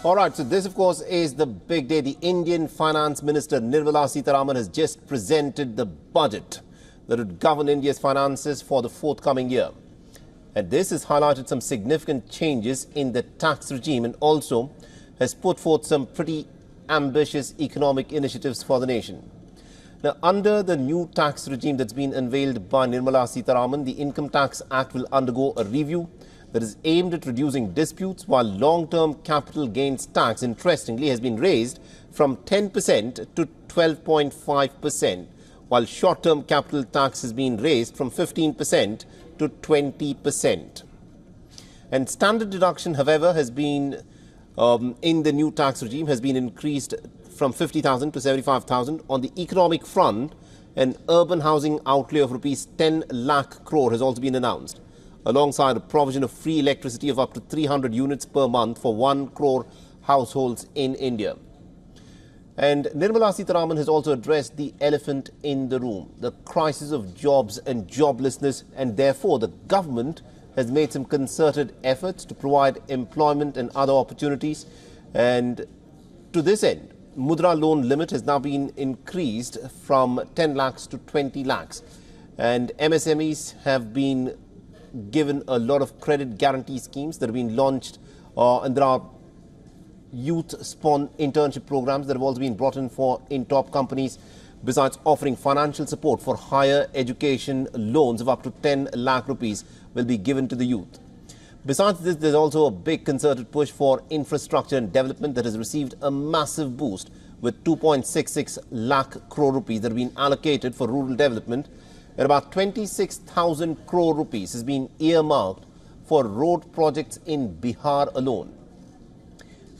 All right, so this, of course, is the big day. The Indian Finance Minister Nirmala Sitharaman has just presented the budget that would govern India's finances for the forthcoming year. And this has highlighted some significant changes in the tax regime and also has put forth some pretty ambitious economic initiatives for the nation. Now, under the new tax regime that's been unveiled by Nirmala Sitharaman, the Income Tax Act will undergo a review that is aimed at reducing disputes, while long-term capital gains tax, interestingly, has been raised from 10% to 12.5%, while short-term capital tax has been raised from 15% to 20%. And standard deduction, however, has been in the new tax regime has been increased from 50,000 to 75,000. On the economic front, an urban housing outlay of rupees 10 lakh crore has also been announced, alongside a provision of free electricity of up to 300 units per month for 1 crore households in India. And Nirmala Sitharaman has also addressed the elephant in the room, the crisis of jobs and joblessness, and therefore the government has made some concerted efforts to provide employment and other opportunities. And to this end, Mudra loan limit has now been increased from 10 lakhs to 20 lakhs. And MSMEs have been given a lot of credit guarantee schemes that have been launched, and there are youth-spawn internship programs that have also been brought in top companies, besides offering financial support for higher education loans of up to 10 lakh rupees will be given to the youth. Besides this, there's also a big concerted push for infrastructure and development that has received a massive boost, with 2.66 lakh crore rupees that have been allocated for rural development, and about 26,000 crore rupees has been earmarked for road projects in Bihar alone.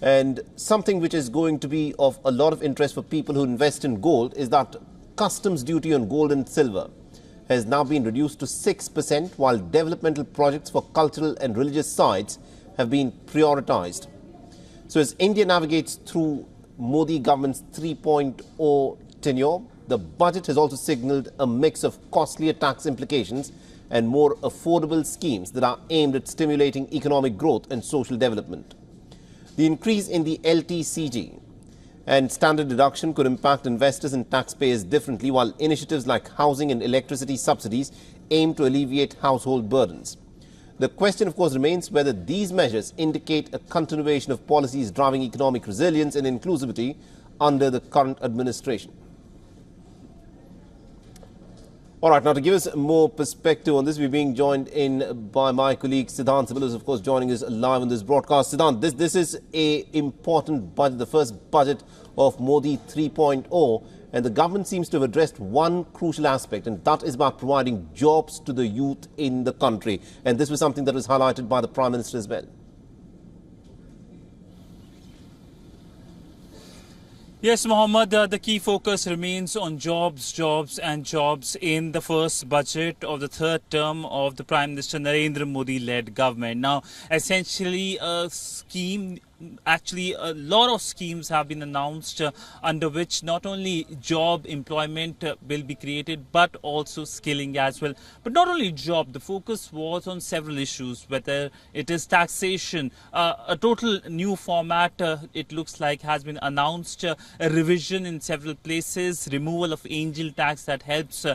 And something which is going to be of a lot of interest for people who invest in gold is that customs duty on gold and silver has now been reduced to 6%, while developmental projects for cultural and religious sites have been prioritized. So as India navigates through Modi government's 3.0 tenure, the budget has also signalled a mix of costlier tax implications and more affordable schemes that are aimed at stimulating economic growth and social development. The increase in the LTCG and standard deduction could impact investors and taxpayers differently, while initiatives like housing and electricity subsidies aim to alleviate household burdens. The question, of course, remains whether these measures indicate a continuation of policies driving economic resilience and inclusivity under the current administration. All right, now to give us more perspective on this, we're being joined in by my colleague Siddhant Sibal, who is, of course, joining us live on this broadcast. Siddhant, this is an important budget, the first budget of Modi 3.0, and the government seems to have addressed one crucial aspect, and that is about providing jobs to the youth in the country. And this was something that was highlighted by the Prime Minister as well. Yes, Mohammed, the key focus remains on jobs in the first budget of the third term of the Prime Minister Narendra Modi-led government. Now, essentially a scheme, actually a lot of schemes have been announced under which not only job employment will be created but also skilling as well. But not only job, the focus was on several issues, whether it is taxation, a total new format it looks like has been announced, a revision in several places, removal of angel tax that helps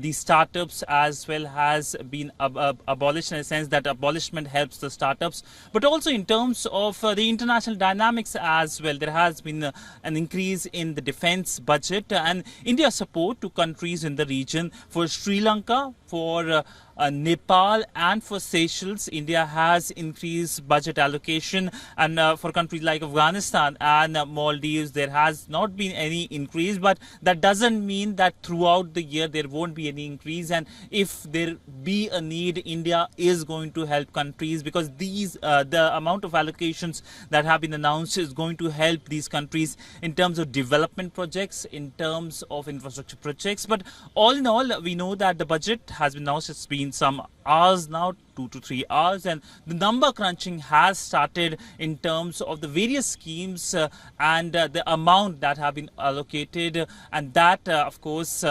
the startups as well has been abolished, in a sense that abolishment helps the startups, but also in terms of the international dynamics as well. There has been an increase in the defense budget and India's support to countries in the region. For Sri Lanka, for Nepal and for Seychelles, India has increased budget allocation, and for countries like Afghanistan and Maldives, there has not been any increase, but that doesn't mean that throughout the year there won't be any increase. And if there be a need, India is going to help countries, because these the amount of allocations that have been announced is going to help these countries in terms of development projects, in terms of infrastructure projects. But all in all, we know that the budget has been announced, it's been been some hours now, 2 to 3 hours, and the number crunching has started in terms of the various schemes and the amount that have been allocated, and that of course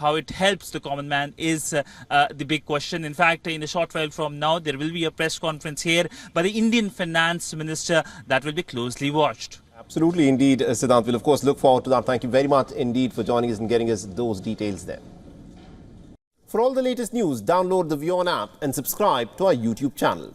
how it helps the common man is the big question. In fact, in a short while from now there will be a press conference here by the Indian Finance Minister that will be closely watched. Absolutely, indeed, Siddhant. We'll, of course, look forward to that. Thank you very much indeed for joining us and getting us those details there. For all the latest news, download the WION app and subscribe to our YouTube channel.